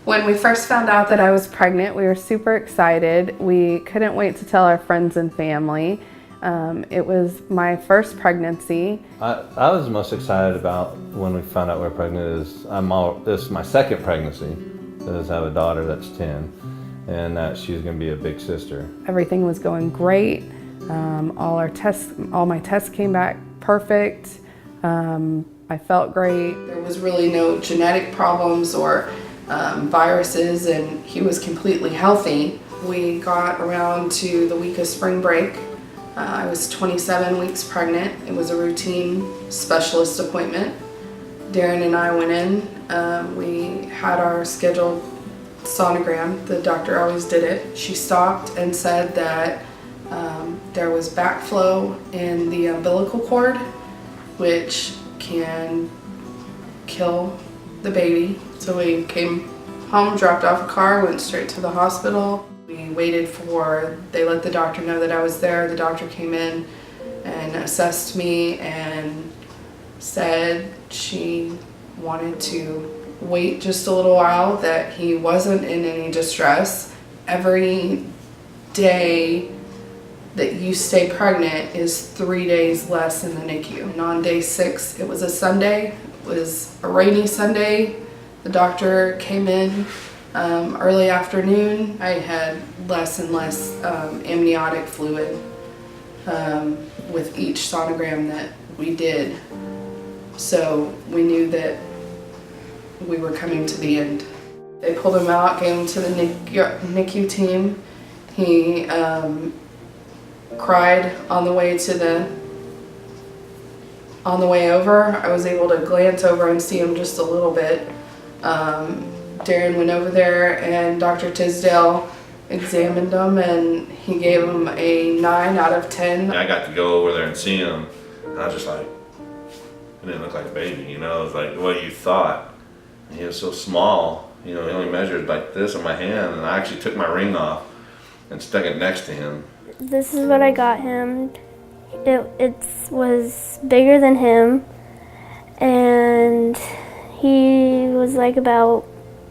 When we first found out that I was pregnant, we were super excited. We couldn't wait to tell our friends and family. It was my first pregnancy. I was most excited about when we found out we were pregnant this is my second pregnancy. I have a daughter that's 10, and that she's going to be a big sister. Everything was going great. All my tests came back perfect. I felt great. There was really no genetic problems or viruses, and he was completely healthy. We got around to the week of spring break. I was 27 weeks pregnant. It was a routine specialist appointment. Darren and I went in. We had our scheduled sonogram. The doctor always did it. She stopped and said that there was backflow in the umbilical cord, which can kill the baby. So we came home, dropped off a car, went straight to the hospital. We waited they let the doctor know that I was there. The doctor came in and assessed me and said she wanted to wait just a little while, that he wasn't in any distress. Every day that you stay pregnant is 3 days less in the NICU. And on day 6, it was a Sunday. It was a rainy Sunday. The doctor came in early afternoon. I had less and less amniotic fluid with each sonogram that we did. So we knew that we were coming to the end. They pulled him out, gave him to the NICU team. He cried on the way over. I was able to glance over and see him just a little bit. Darren went over there and Dr. Tisdale examined him, and he gave him a 9 out of 10. I got to go over there and see him, and I was just like, it didn't look like a baby, you know. It was like what you thought. And he was so small, you know. He only measured like this in my hand, and I actually took my ring off and stuck it next to him. This is what I got him. It was bigger than him, and he was like about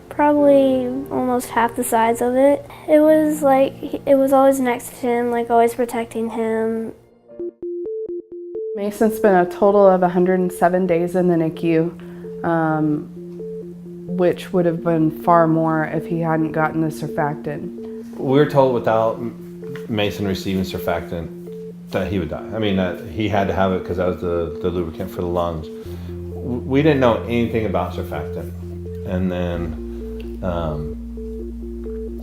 probably almost half the size of it. It was like, it was always next to him, like always protecting him. Madisyn spent a total of 107 days in the NICU, which would have been far more if he hadn't gotten the surfactant. We were told without Madisyn receiving surfactant that he would die. I mean, that he had to have it because that was the lubricant for the lungs. We didn't know anything about surfactant. And then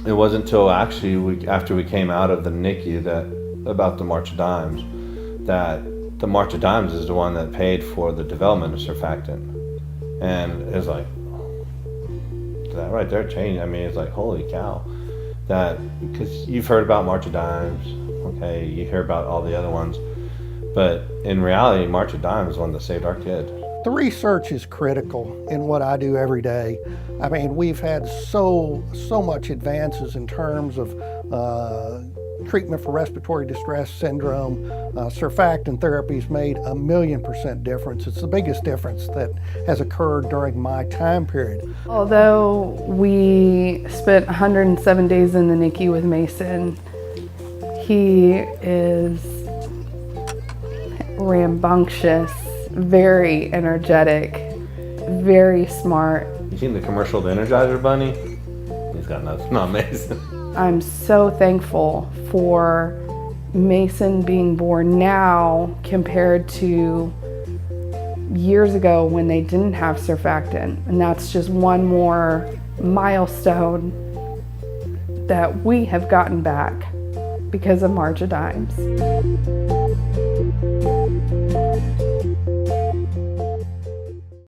it wasn't until actually after we came out of the NICU about the March of Dimes, that the March of Dimes is the one that paid for the development of surfactant. And it's like, that right there changed. I mean, it's like, holy cow. That, because you've heard about March of Dimes, okay, you hear about all the other ones, but in reality, March of Dimes is one that saved our kid. The research is critical in what I do every day. I mean, we've had so much advances in terms of treatment for respiratory distress syndrome. Surfactant therapy's made 1,000,000% difference. It's the biggest difference that has occurred during my time period. Although we spent 107 days in the NICU with Madisyn, he is rambunctious, very energetic, very smart. You seen the commercial, the Energizer Bunny? He's got nothing on Madisyn. I'm so thankful for Madisyn being born now compared to years ago when they didn't have surfactant. And that's just one more milestone that we have gotten back because of March of Dimes.